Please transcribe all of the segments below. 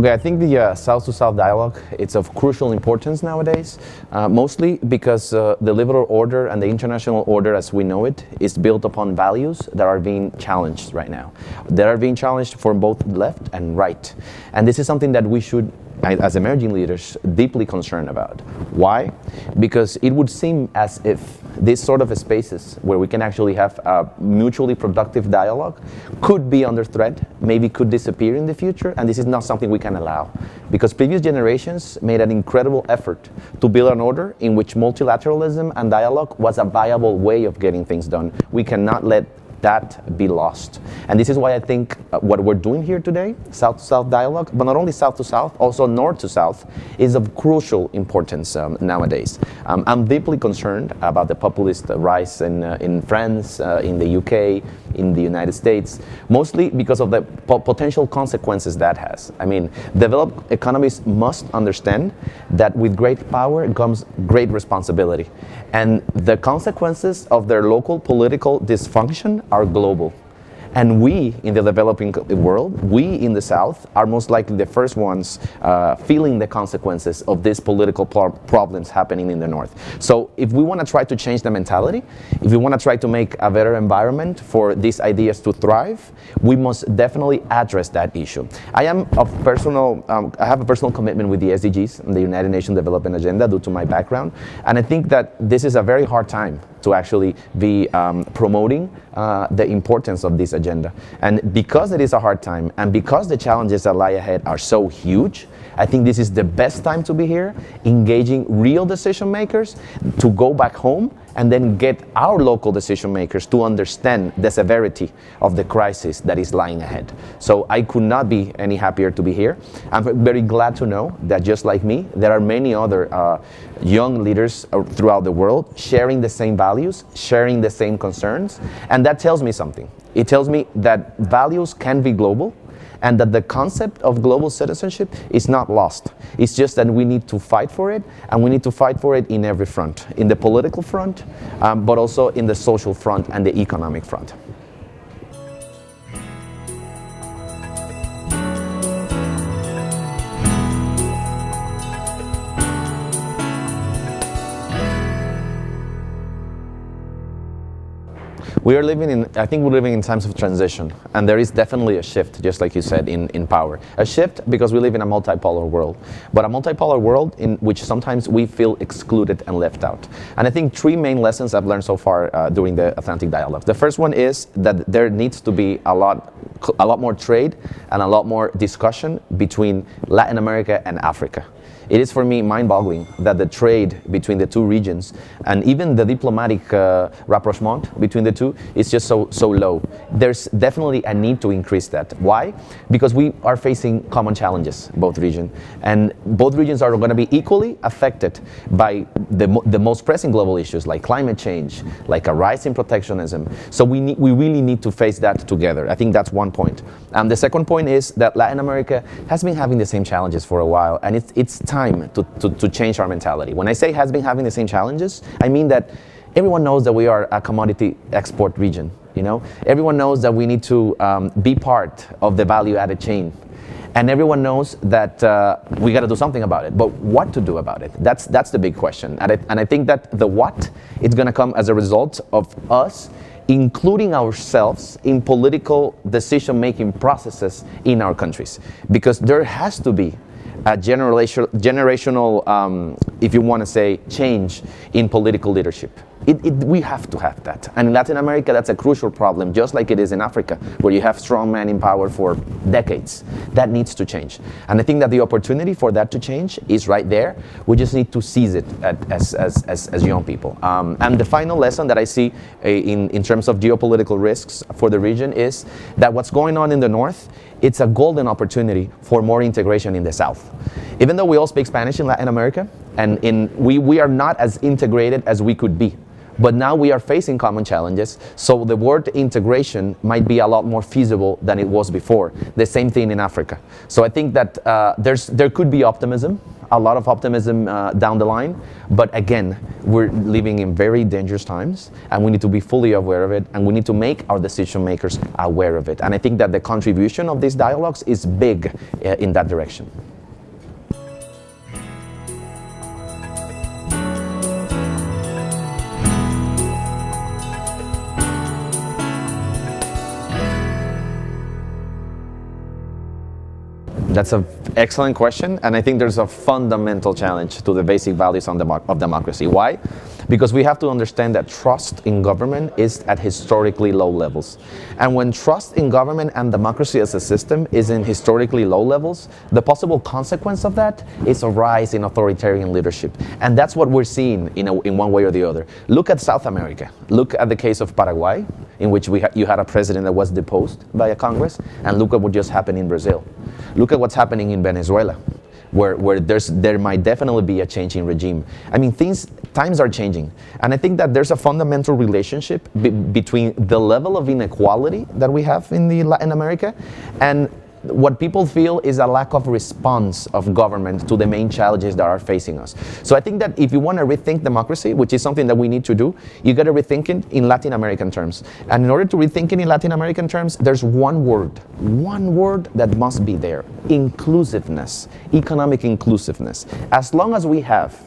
Okay, I think the South-to-South dialogue, it's of crucial importance nowadays, mostly because the liberal order and the international order as we know it is built upon values that are being challenged right now. That are being challenged from both left and right. And this is something that we should, as emerging leaders, deeply concerned about. Why? Because it would seem as if these sort of spaces where we can actually have a mutually productive dialogue could be under threat, maybe could disappear in the future, and this is not something we can allow. Because previous generations made an incredible effort to build an order in which multilateralism and dialogue was a viable way of getting things done. We cannot let that be lost. And this is why I think what we're doing here today, South-to-South dialogue, but not only South-to-South, also North-to-South, is of crucial importance nowadays. I'm deeply concerned about the populist rise in France, in the UK, in the United States, mostly because of the potential consequences that has. I mean, developed economies must understand that with great power comes great responsibility. And the consequences of their local political dysfunction are global. And we in the developing world, we in the South, are most likely the first ones feeling the consequences of these political problems happening in the North. So if we want to try to change the mentality, if we want to try to make a better environment for these ideas to thrive, we must definitely address that issue. I have a personal commitment with the SDGs and the United Nations Development Agenda due to my background. And I think that this is a very hard time to actually be promoting the importance of this agenda. And because it is a hard time, and because the challenges that lie ahead are so huge, I think this is the best time to be here, engaging real decision makers to go back home and then get our local decision makers to understand the severity of the crisis that is lying ahead. So I could not be any happier to be here. I'm very glad to know that just like me, there are many other young leaders throughout the world sharing the same values, sharing the same concerns, and that tells me something. It tells me that values can be global, and that the concept of global citizenship is not lost. It's just that we need to fight for it, and we need to fight for it in every front, in the political front, but also in the social front and the economic front. I think we're living in times of transition, and there is definitely a shift, just like you said, in power. A shift because we live in a multipolar world, but a multipolar world in which sometimes we feel excluded and left out. And I think three main lessons I've learned so far during the Atlantic dialogue. The first one is that there needs to be a lot more trade and a lot more discussion between Latin America and Africa. It is for me mind-boggling that the trade between the two regions and even the diplomatic rapprochement between the two is just so low. There's definitely a need to increase that. Why? Because we are facing common challenges, both regions, and both regions are going to be equally affected by the most pressing global issues like climate change, like a rise in protectionism. So we really need to face that together. I think that's one point. The second point is that Latin America has been having the same challenges for a while, and it's time to change our mentality. When I say has been having the same challenges, I mean that everyone knows that we are a commodity export region. You know, everyone knows that we need to be part of the value-added chain, and everyone knows that we got to do something about it. But what to do about it? That's the big question. And I think that the what is going to come as a result of us including ourselves in political decision-making processes in our countries, because there has to be a generational, if you want to say, change in political leadership. We have to have that. And in Latin America, that's a crucial problem, just like it is in Africa, where you have strong men in power for decades. That needs to change. And I think that the opportunity for that to change is right there. We just need to seize it as young people. And the final lesson that I see in terms of geopolitical risks for the region is that what's going on in the north, it's a golden opportunity for more integration in the south. Even though we all speak Spanish in Latin America, and we are not as integrated as we could be. But now we are facing common challenges, so the word integration might be a lot more feasible than it was before. The same thing in Africa. So I think that there could be optimism a lot of optimism down the line, but again, we're living in very dangerous times, and we need to be fully aware of it, and we need to make our decision makers aware of it. And I think that the contribution of these dialogues is big in that direction. That's an excellent question, and I think there's a fundamental challenge to the basic values of democracy. Why? Because we have to understand that trust in government is at historically low levels. And when trust in government and democracy as a system is in historically low levels, the possible consequence of that is a rise in authoritarian leadership. And that's what we're seeing in one way or the other. Look at South America. Look at the case of Paraguay, in which you had a president that was deposed by a Congress, and look at what just happened in Brazil. Look at what's happening in Venezuela, where there might definitely be a change in regime. I mean, times are changing. And I think that there's a fundamental relationship between the level of inequality that we have in Latin America and what people feel is a lack of response of government to the main challenges that are facing us. So I think that if you want to rethink democracy, which is something that we need to do, you got to rethink it in Latin American terms. And in order to rethink it in Latin American terms, there's one word that must be there: inclusiveness, economic inclusiveness. As long as we have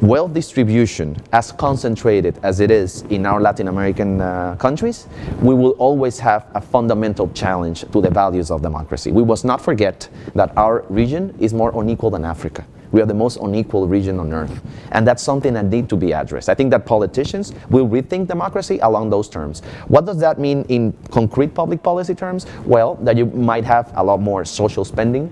wealth distribution as concentrated as it is in our Latin American countries, we will always have a fundamental challenge to the values of democracy. We must not forget that our region is more unequal than Africa. We are the most unequal region on earth. And that's something that needs to be addressed. I think that politicians will rethink democracy along those terms. What does that mean in concrete public policy terms? Well, that you might have a lot more social spending,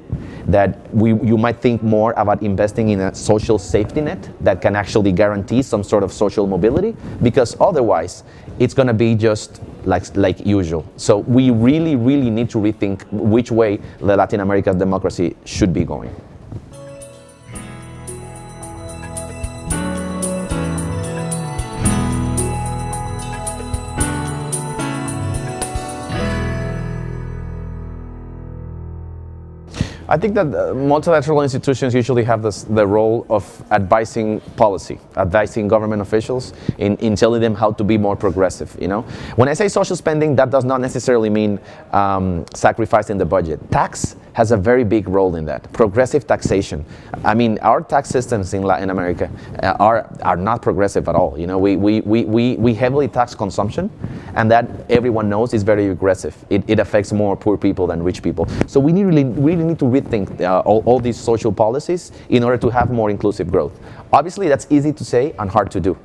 that you might think more about investing in a social safety net that can actually guarantee some sort of social mobility, because otherwise it's going to be just like usual. So we really, really need to rethink which way the Latin American democracy should be going. I think that multilateral institutions usually have the role of advising policy, advising government officials in telling them how to be more progressive. When I say social spending, that does not necessarily mean sacrificing the budget. Tax has a very big role in that. Progressive taxation. I mean, our tax systems in Latin America are not progressive at all. We heavily tax consumption, and that everyone knows is very aggressive. It affects more poor people than rich people. So we really need to rethink all these social policies in order to have more inclusive growth. Obviously, that's easy to say and hard to do.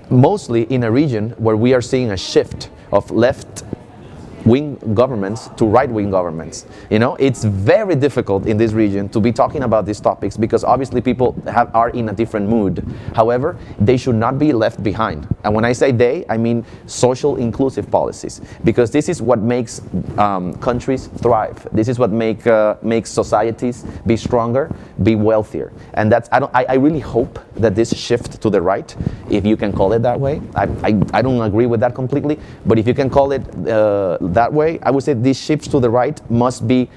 Mostly in a region where we are seeing a shift of left-wing governments to right-wing governments. It's very difficult in this region to be talking about these topics because obviously people are in a different mood. However, they should not be left behind. And when I say they, I mean social inclusive policies, because this is what makes countries thrive. This is what makes societies be stronger, be wealthier. And I really hope that this shift to the right, if you can call it that way, I don't agree with that completely, but if you can call it that way, I would say these shifts to the right must be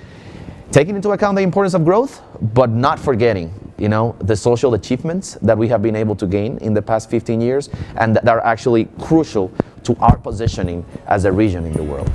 taking into account the importance of growth, but not forgetting, the social achievements that we have been able to gain in the past 15 years and that are actually crucial to our positioning as a region in the world.